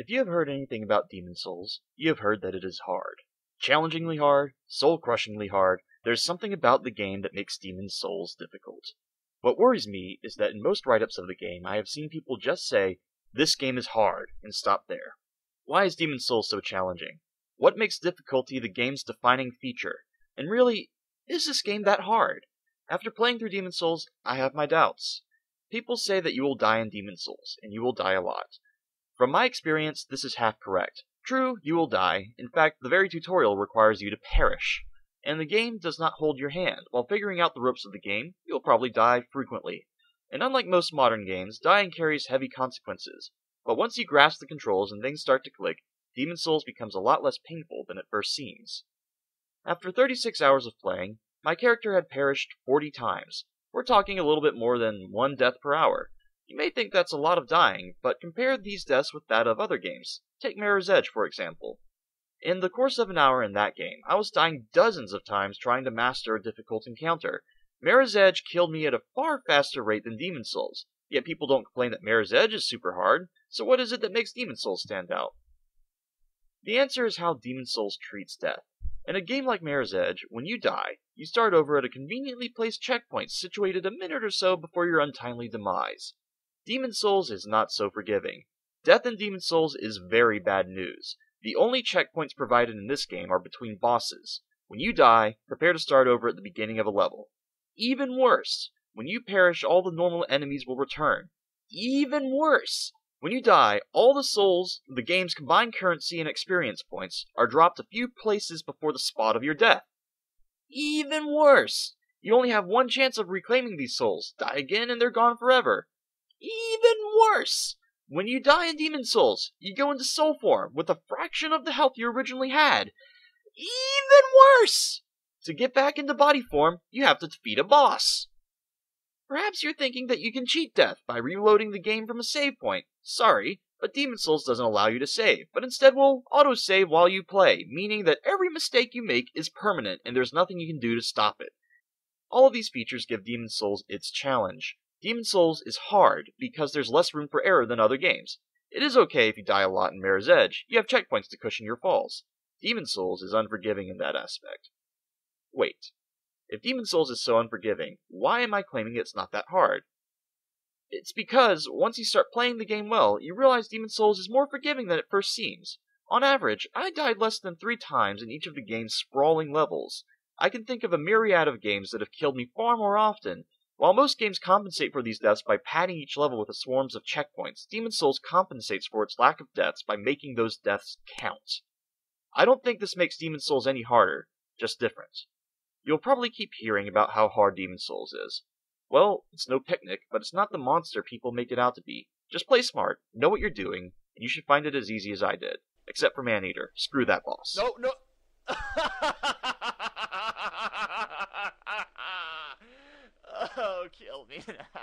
If you have heard anything about Demon Souls, you have heard that it is hard. Challengingly hard, soul-crushingly hard, there's something about the game that makes Demon Souls difficult. What worries me is that in most write-ups of the game, I have seen people just say, "This game is hard," and stop there. Why is Demon Souls so challenging? What makes difficulty the game's defining feature? And really, is this game that hard? After playing through Demon Souls, I have my doubts. People say that you will die in Demon Souls, and you will die a lot. From my experience, this is half correct. True, you will die. In fact, the very tutorial requires you to perish. And the game does not hold your hand. While figuring out the ropes of the game, you will probably die frequently. And unlike most modern games, dying carries heavy consequences. But once you grasp the controls and things start to click, Demon Souls becomes a lot less painful than it first seems. After 36 hours of playing, my character had perished 40 times. We're talking a little bit more than 1 death per hour. You may think that's a lot of dying, but compare these deaths with that of other games. Take Mirror's Edge, for example. In the course of an hour in that game, I was dying dozens of times trying to master a difficult encounter. Mirror's Edge killed me at a far faster rate than Demon Souls, yet people don't complain that Mirror's Edge is super hard, so what is it that makes Demon Souls stand out? The answer is how Demon Souls treats death. In a game like Mirror's Edge, when you die, you start over at a conveniently placed checkpoint situated a minute or so before your untimely demise. Demon Souls is not so forgiving. Death in Demon Souls is very bad news. The only checkpoints provided in this game are between bosses. When you die, prepare to start over at the beginning of a level. Even worse, when you perish, all the normal enemies will return. Even worse, when you die, all the souls, the game's combined currency and experience points, are dropped a few places before the spot of your death. Even worse, you only have one chance of reclaiming these souls. Die again and they're gone forever. Even worse, when you die in Demon Souls, you go into soul form with a fraction of the health you originally had. Even worse! To get back into body form, you have to defeat a boss. Perhaps you're thinking that you can cheat death by reloading the game from a save point. Sorry, but Demon Souls doesn't allow you to save, but instead will auto-save while you play, meaning that every mistake you make is permanent and there's nothing you can do to stop it. All of these features give Demon Souls its challenge. Demon Souls is hard because there's less room for error than other games. It is okay if you die a lot in Mirror's Edge. You have checkpoints to cushion your falls. Demon Souls is unforgiving in that aspect. Wait. If Demon Souls is so unforgiving, why am I claiming it's not that hard? It's because, once you start playing the game well, you realize Demon Souls is more forgiving than it first seems. On average, I died less than 3 times in each of the game's sprawling levels. I can think of a myriad of games that have killed me far more often. While most games compensate for these deaths by padding each level with swarms of checkpoints, Demon Souls compensates for its lack of deaths by making those deaths count. I don't think this makes Demon Souls any harder, just different. You'll probably keep hearing about how hard Demon Souls is. Well, it's no picnic, but it's not the monster people make it out to be. Just play smart, know what you're doing, and you should find it as easy as I did. Except for Maneater. Screw that boss. No. Oh, kill me now.